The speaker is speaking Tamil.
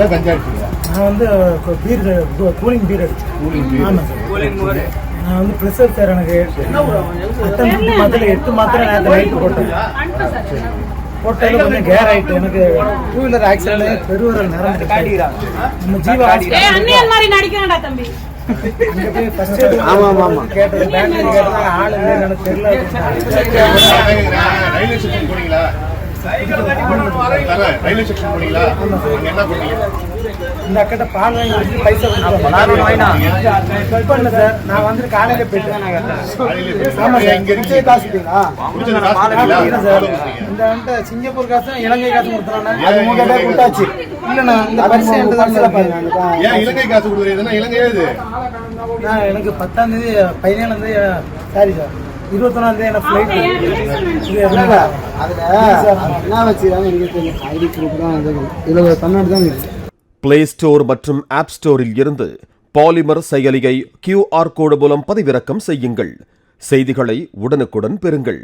அடிச்சீங்களா கஞ்சா அடிச்சீங்களா? நான் வந்து பீர் கூலிங் பீர் அடிச்சேன். Cooling beer. ஆமாம் சார். நான் வந்து ப்ரெஷர் சார் எனக்கு மாத்திரை 8 மாத்திரை நேற்று நைட்டு போட்டேன். போட்டதில் கொஞ்சம் கேர் ஆகிட்டு எனக்கு 2 வீலர் ஆக்சிடென்ட் பெருவரல் நிறந்து நம்ம ஜீவா அங்கே போய் ஃபர்ஸ்ட் எய்ட் கேட்டது பேட்டரி கேட்டாங்க ஆள் இல்லைன்னு எனக்கு தெரியல. ரயில்வே ஸ்டேஷன் போனீங்களா? ரயில்வே ஸ்டேஷன் போனீங்களா? என்ன பண்ணீங்க? இந்த அக்கிட்ட பால் வாங்கி வச்சு பைசா கொடுத்தேன் சார். நான் வந்து காலையில் போயிட்டேன். இந்த வந்துட்டு சிங்கப்பூர் காசும் இலங்கை காசு கொடுத்துறாங்க கொடுத்தாச்சு. இல்லைண்ணா இந்த பரிசு இலங்கை காசு கொடுக்குறீங்கன்னா இலங்கையே இது எனக்கு 10ஆம் தேதி 17ஆம் தேதி சாரி சார் 21ஆம் தேதி எனக்கு ஃப்ளைட். என்ன வச்சுக்கிறாங்க எனக்கு தெரியும். ஐடி ப்ரூஃப் தான் இதில் தமிழ்நாடு தான் இருக்குது. பிளே ஸ்டோர் மற்றும் ஆப் ஸ்டோரில் இருந்து பாலிமர் செயலியை QR கோடு மூலம் பதிவிறக்கம் செய்யுங்கள். செய்திகளை உடனுக்குடன் பெறுங்கள்.